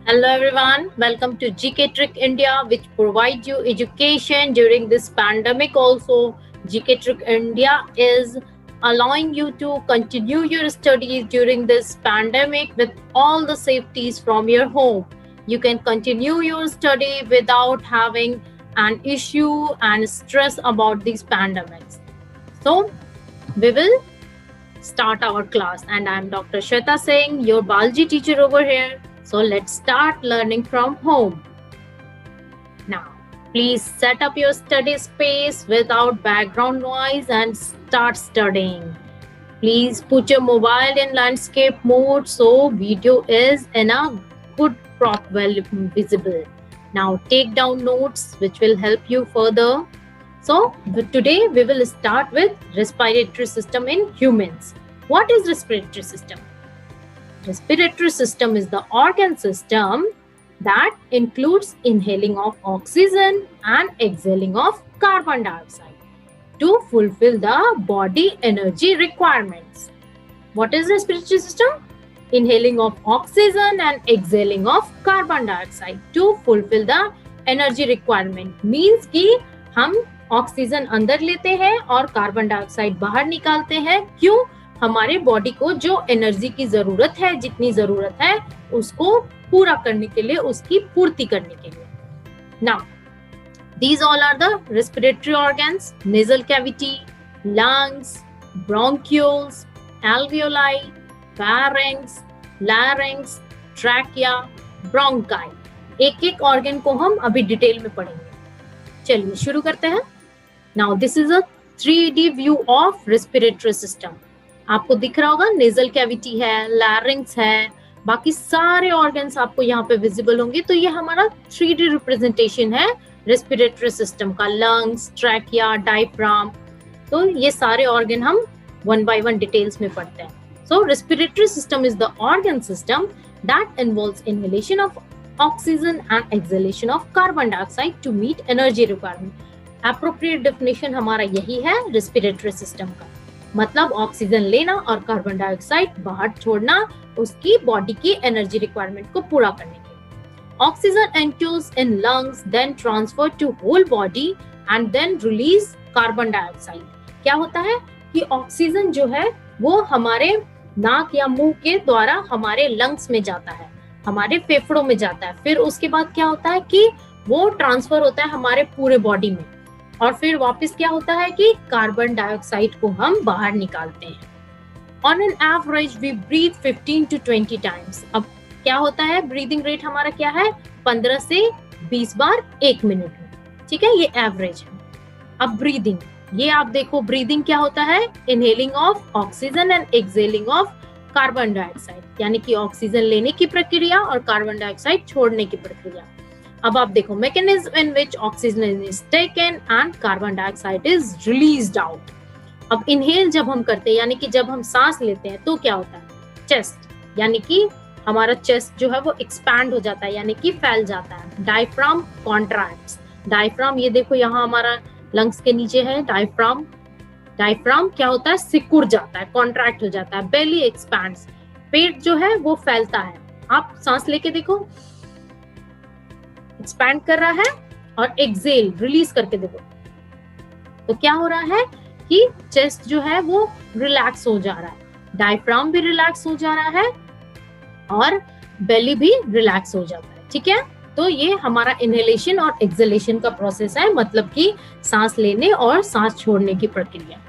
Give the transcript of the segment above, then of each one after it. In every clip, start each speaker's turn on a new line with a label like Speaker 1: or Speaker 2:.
Speaker 1: Hello everyone, welcome to GK Trick India, which provides you education during this pandemic. Also, GK Trick India is allowing you to continue your studies during this pandemic with all the safeties from your home. You can continue your study without having an issue and stress about these pandemics. So, we will start our class, and I'm Dr. Shweta Singh, your biology teacher over here. So let's start learning from home. Now, please set up your study space without background noise and start studying. Please put your mobile in landscape mode so video is in a good crop, well visible. Now take down notes which will help you further. So today we will start with respiratory system in humans. What is respiratory system? Respiratory system is the organ system that includes inhaling of oxygen and exhaling of carbon dioxide to fulfill the body energy requirements. What is respiratory system? Inhaling of oxygen and exhaling of carbon dioxide to fulfill the energy requirement. Means कि हम oxygen अंदर लेते हैं और carbon dioxide बाहर निकालते हैं. क्यों? हमारे बॉडी को जो एनर्जी की जरूरत है, जितनी जरूरत है उसको पूरा करने के लिए, उसकी पूर्ति करने के लिए. Now these all are the respiratory organs: nasal cavity, lungs, bronchioles, alveoli, pharynx, larynx, trachea, bronchi. एक एक ऑर्गन को हम अभी डिटेल में पढ़ेंगे. चलिए शुरू करते हैं. Now this is a 3D view of respiratory system. आपको दिख रहा होगा नेजल कैविटी है, लैरिंक्स है, बाकी सारे ऑर्गन्स आपको यहाँ पे विजिबल होंगे. तो ये हमारा 3D रिप्रेजेंटेशन है रेस्पिरेटरी सिस्टम का. लंग्स, ट्रैकिया, डायफ्राम, तो ये सारे ऑर्गन हम वन बाय वन डिटेल्स में पढ़ते हैं. So respiratory system is the organ system that involves inhalation of oxygen and exhalation of carbon dioxide to meet energy requirement. Appropriate definition हमारा यही है रेस्पिरेटरी सिस्टम का. मतलब ऑक्सीजन लेना और कार्बन डाइऑक्साइड बाहर छोड़ना, उसकी बॉडी की एनर्जी रिक्वायरमेंट को पूरा करने के लिए. Oxygen enters in lungs, then transfer to whole body and then release carbon dioxide. क्या होता है कि ऑक्सीजन जो है वो हमारे नाक या मुंह के द्वारा हमारे लंग्स में जाता है, हमारे फेफड़ों में जाता है. फिर उसके बाद क्या होता है कि वो ट्रांसफर होता है हमारे पूरे बॉडी में, और फिर वापस क्या होता है कि कार्बन डाइऑक्साइड को हम बाहर निकालते हैं. On an average we breathe 15 to 20 times. अब क्या होता है, ब्रीदिंग रेट हमारा क्या है, 15 से 20 बार 1 मिनट में. ठीक है, ये एवरेज है. अब ब्रीदिंग, ये आप देखो ब्रीदिंग क्या होता है, inhaling of oxygen and exhaling of carbon dioxide, यानी कि ऑक्सीजन लेने की प्रक्रिया और कार्बन डाइऑक्साइड छोड़ने की प्रक्रिया. अब आप देखो mechanism in which oxygen is taken and carbon dioxide is released out. अब इनहेल जब हम करते हैं, यानी कि जब हम सांस लेते हैं, तो क्या होता है, चेस्ट, यानी कि हमारा चेस्ट जो है वो एक्सपैंड हो जाता है, यानी कि फैल जाता है. Diaphragm contracts. डायफ्राम ये देखो यहाँ हमारा लंग्स के नीचे है डायफ्राम. डायफ्राम क्या होता है, सिकुड़ जाता है, कॉन्ट्रैक्ट हो जाता है. बेली एक्सपैंड्स, पेट जो है वो फैलता है. आप सांस लेके देखो, एक्सपैंड कर रहा है, और एक्सेल रिलीज करके देखो, तो क्या हो रहा है कि चेस्ट जो है वो रिलैक्स हो जा रहा है, डायफ्राम भी रिलैक्स हो जा रहा है, और बेली भी रिलैक्स हो जाता है. ठीक है, तो ये हमारा इनहेलेशन और एक्सहेलेशन का प्रोसेस है, मतलब कि सांस लेने और सांस छोड़ने की प्रक्रिया.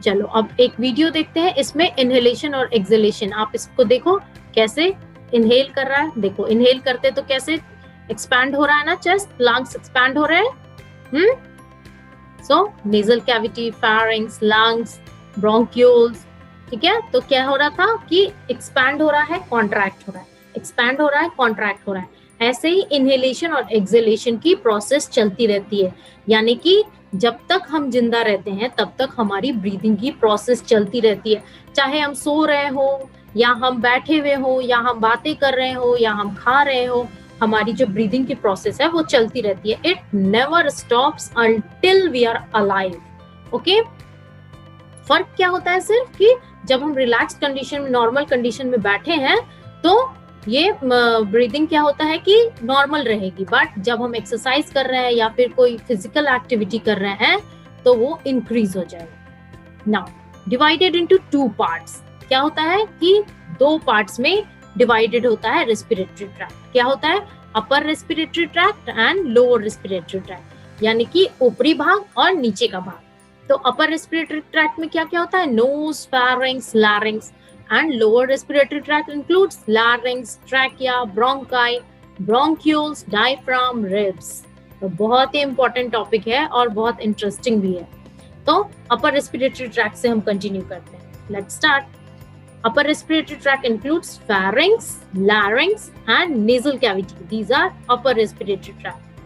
Speaker 1: चलो अब एक वीडियो देखते हैं, इसमें इनहेलेशन और एक्सहेलेशन. आप इसको देखो कैसे इनहेल कर रहा है. देखो इनहेल करते तो कैसे एक्सपैंड हो रहा है ना, चेस्ट, लंग्स एक्सपैंड हो रहे हैं. So nasal cavity, pharynx, lungs, bronchioles. ठीक है, तो क्या हो रहा था कि एक्सपैंड हो रहा है, कॉन्ट्रैक्ट हो रहा है, एक्सपैंड हो रहा है, कॉन्ट्रैक्ट हो रहा है. ऐसे ही इनहेलेशन और एक्सहेलेशन की प्रोसेस चलती रहती है, यानी कि जब तक हम जिंदा रहते हैं तब तक हमारी ब्रीदिंग की प्रोसेस चलती रहती है. चाहे हम सो रहे हो, या हम बैठे हुए हो, या हम बातें कर रहे हो, या हम खा रहे हो, हमारी जो ब्रीदिंग की प्रोसेस है वो चलती रहती है. It never stops until we are alive. Okay, फर्क क्या होता है सिर्फ कि जब हम रिलैक्स कंडीशन में, नॉर्मल कंडीशन में बैठे हैं, तो ये ब्रीदिंग क्या होता है कि नॉर्मल रहेगी, बट जब हम एक्सरसाइज कर रहे हैं या फिर कोई फिजिकल एक्टिविटी कर रहे हैं तो वो इंक्रीज हो जाएगा। नाउ डिवाइडेड इनटू 2 पार्ट्स, क्या होता है कि 2 पार्ट्स में डिवाइडेड होता है रेस्पिरेटरी ट्रैक्ट। क्या होता है? अपर respiratory tract and lower respiratory tract, यानी कि ऊपरी भाग और नीचे का भाग। तो अपर रेस्पिरेटरी ट्रैक्ट में क्या क्या होता है? Nose, pharynx, larynx, and lower respiratory tract includes larynx, trachea, bronchi, bronchioles, diaphragm, ribs। तो बहुत ही इंपॉर्टेंट टॉपिक है और बहुत इंटरेस्टिंग भी है। तो अपर रेस्पिरेटरी ट्रैक्ट से हम कंटिन्यू करते हैं। Let's start. Upper respiratory tract includes pharynx, larynx and nasal cavity. These are upper respiratory tract.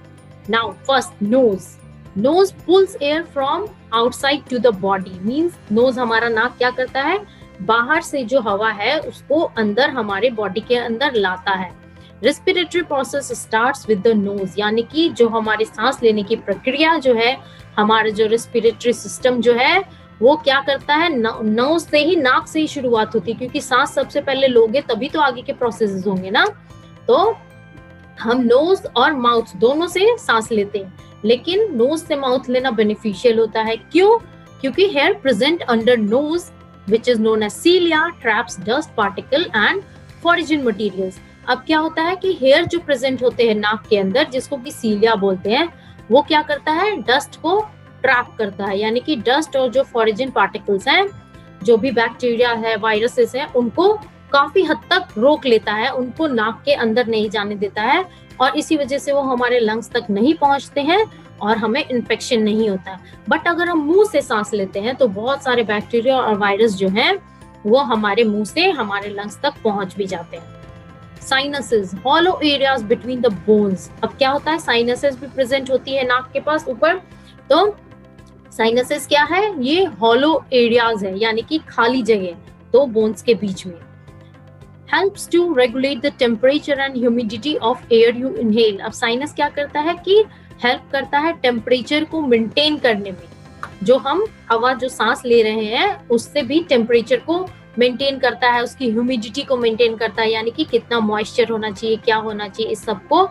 Speaker 1: Now first, nose. Nose pulls air from outside to the body. Means nose हमारा नाक क्या करता है? बाहर से जो हवा है उसको अंदर हमारे बॉडी के अंदर लाता है। Respiratory process starts with the nose, यानी कि जो हमारी सांस लेने की प्रक्रिया जो है, हमारा जो रेस्पिरेटरी सिस्टम जो है वो क्या करता है? नोज से ही, नाक से ही शुरुआत होती है, क्योंकि सांस सबसे पहले लोगे तभी तो आगे के प्रोसेसेस होंगे ना। तो हम नोज और माउथ दोनों से सांस लेते हैं, लेकिन नोज से माउथ लेना बेनिफिशियल होता है। क्यों? क्योंकि hair present under nose which is known as cilia traps dust particle and foreign materials। अब क्या होता है कि हेयर जो प्रेजेंट होते हैं नाक के अंदर, जिसको कि सीलिया बोलते हैं, वो क्या करता है? डस्ट को ट्रैप करता है, यानी कि डस्ट और जो फॉरेजिन पार्टिकल्स हैं, जो भी बैक्टीरिया है, वायरसेस है, उनको काफी हद तक रोक लेता है, उनको नाक के अंदर नहीं जाने देता है, और इसी वजह से वो हमारे लंग्स तक नहीं पहुंचते हैं और हमें इन्फेक्शन नहीं होता। बट अगर हम मुंह से सांस लेते हैं तो बहुत सारे बैक्टीरिया और वायरस जो हैं वो हमारे मुंह से हमारे लंग्स तक पहुंच भी जाते हैं। Sinuses, hollow areas between the bones. अब क्या होता है? साइनसेस भी प्रेजेंट होती है नाक के पास ऊपर। तो साइनसेस क्या है? ये हॉलो एरियाज है, यानी कि खाली जगह दो बोन्स के बीच में। helps to regulate the temperature and humidity of air you inhale। अब साइनस क्या करता है कि हेल्प करता है टेम्परेचर को मेंटेन करने में। जो हम हवा जो सांस ले रहे हैं उससे भी टेम्परेचर को मेंटेन करता है, उसकी ह्यूमिडिटी को मेंटेन करता है, यानी कि कितना मॉइस्चर होना चाहिए, क्या होना चाहिए, इस सबको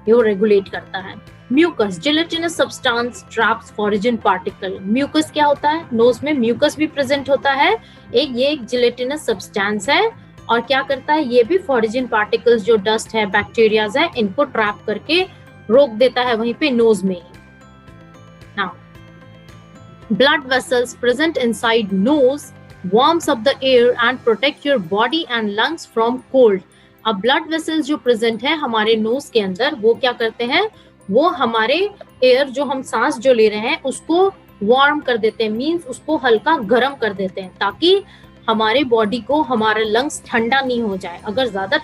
Speaker 1: ये रेगुलेट करता है। Mucus, gelatinous substance traps foreign particle. Mucus क्या होता है? नोज में म्यूकस भी प्रेजेंट होता है, ये एक जिलेटिनस सब्सटेंस है, और क्या करता है? ये भी फॉरेजिन पार्टिकल्स जो डस्ट है, बैक्टीरियाज है, इनको ट्रैप करके रोक देता है वहीं पे नोज में ही। Now blood vessels present inside nose warms up the air and protect your body and lungs from cold. अब ब्लड वेसल्स जो प्रेजेंट है हमारे नोज के अंदर, वो क्या करते हैं? वो हमारे एयर जो हम सांस जो ले रहे हैं उसको वार्म कर देते हैं, मींस उसको हल्का गर्म कर देते हैं, ताकि हमारे बॉडी को, हमारे लंग्स ठंडा नहीं हो जाए। अगर ज्यादा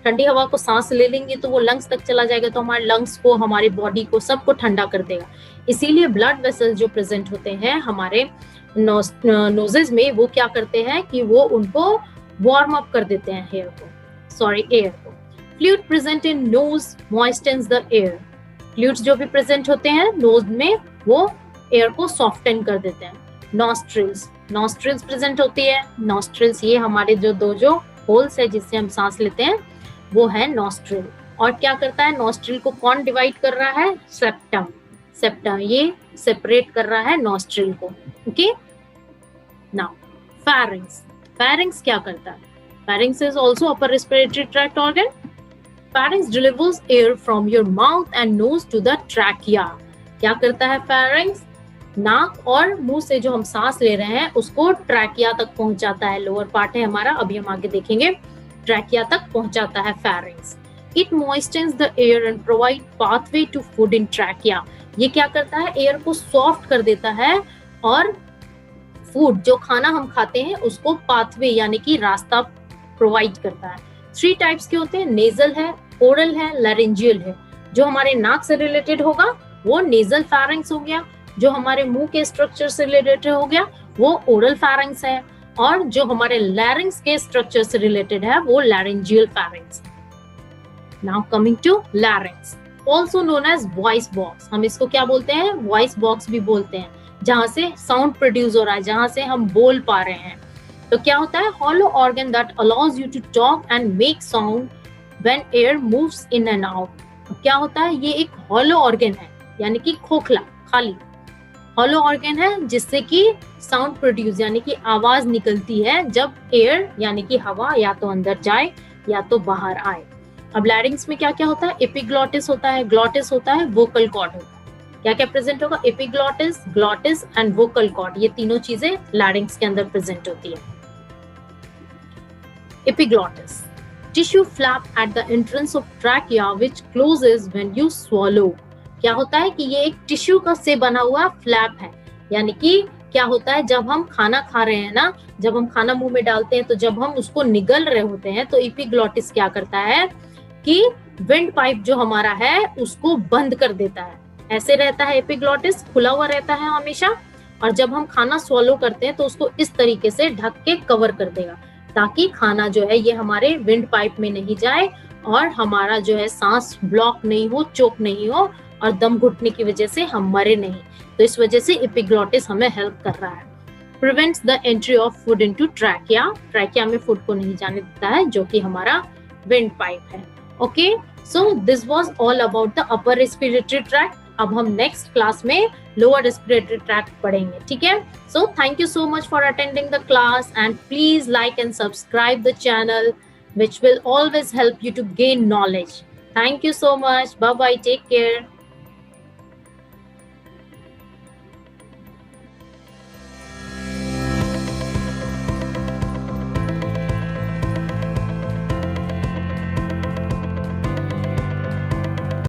Speaker 1: ठंडी हवा को सांस ले लेंगे तो वो लंग्स तक चला जाएगा, तो हमारे लंग्स को, हमारी बॉडी को, सबको ठंडा कर देगा। इसीलिए ब्लड वेसल्स जो प्रेजेंट होते हैं हमारे नोजेस में, वो क्या करते हैं कि वो उनको वार्म अप कर देते हैं एयर को। Fluid present in nose moistens the air. Fluids जो भी प्रेजेंट होते हैं नोज में वो एयर को सॉफ्टन कर देते हैं। नॉस्ट्रिल्स प्रेजेंट होती है। नॉस्ट्रिल्स ये हमारे जो होल्स है जिससे हम सांस लेते हैं वो है नॉस्ट्रिल। और क्या करता है? नॉस्ट्रिल को कौन डिवाइड कर रहा है? सेप्टम ये सेपरेट कर रहा है नॉस्ट्रिल को। ओके, नाउ फेरिंक्स क्या करता है? Pharynx is also upper respiratory tract organ. Pharynx delivers air from your mouth and nose to the trachea. क्या करता है फेरिंक्स? नाक और मुंह से जो हम सांस ले रहे हैं उसको ट्रैकिया तक पहुंचाता है। लोअर पार्ट है हमारा, अभी हम आगे देखेंगे। ट्रैकिया तक पहुंचाता है pharynx. It moistens the air and provide pathway to food in trachea. ये क्या करता है? एयर को सॉफ्ट कर देता है और फूड, जो खाना हम खाते हैं, उसको पाथवे यानी कि रास्ता प्रोवाइड करता है। 3 टाइप्स के होते हैं, नेजल है, ओरल है, लैरिंजियल है। जो हमारे नाक से रिलेटेड होगा वो नेजल फेरिंक्स हो गया, जो हमारे मुंह के स्ट्रक्चर से रिलेटेड हो गया वो ओरल फेरिंक्स है, और जो हमारे लैरिंक्स के स्ट्रक्चर से रिलेटेड है वो laryngeal pharynx. Now coming to larynx, also known as voice box. हम इसको क्या बोलते हैं? वॉइस बॉक्स भी बोलते हैं, जहां से साउंड प्रोड्यूस हो रहा है, जहां से हम बोल पा रहे हैं। तो क्या होता है, hollow organ that allows you to talk and make sound when air moves in and out. क्या होता है, ये एक hollow organ है, यानी कि खोखला, खाली hollow organ है, जिससे कि साउंड प्रोड्यूस यानी कि आवाज निकलती है जब एयर यानी कि हवा या तो अंदर जाए या तो बाहर आए। अब लैरिंग्स में क्या क्या होता है, एपिग्लॉटिस होता है, ग्लॉटिस होता है, वोकल कॉर्ड होता है। क्या क्या प्रेजेंट होगा, epiglottis, glottis and vocal cord, ये तीनों चीजें लैरिंग्स के अंदर प्रेजेंट होती है। Epiglottis, tissue flap at the entrance of trachea which closes when you swallow. क्या होता है कि ये एक टिश्यू का से बना हुआ फ्लैप है, यानी कि क्या होता है, जब हम खाना खा रहे हैं ना, जब हम खाना मुंह में डालते हैं तो जब हम उसको निगल रहे होते हैं तो एपिग्लॉटिस क्या करता है कि विंड पाइप जो हमारा है उसको बंद कर देता है। ऐसे रहता है एपिग्लॉटिस, खुला हुआ रहता है हमेशा, और जब हम खाना स्वॉलो करते हैं तो उसको इस तरीके से ढक के कवर कर देगा, ताकि खाना जो है ये हमारे विंड पाइप में नहीं जाए और हमारा जो है सांस ब्लॉक नहीं हो, चोक नहीं हो और दम घुटने की वजह से हम मरे नहीं। तो इस वजह से एपिग्लॉटिस हमें हेल्प कर रहा है। Prevents the entry of food into trachea, trachea में फूड को नहीं जाने देता है, जो कि हमारा विंड पाइप है। Okay, so this was all about the upper respiratory tract. अब हम नेक्स्ट क्लास में लोअर रेस्पिरेटरी ट्रैक्ट पढ़ेंगे, ठीक है। So thank you so much for attending the class and please like and subscribe the channel which will always help you to gain knowledge. Thank you so much. Bye bye. Take care.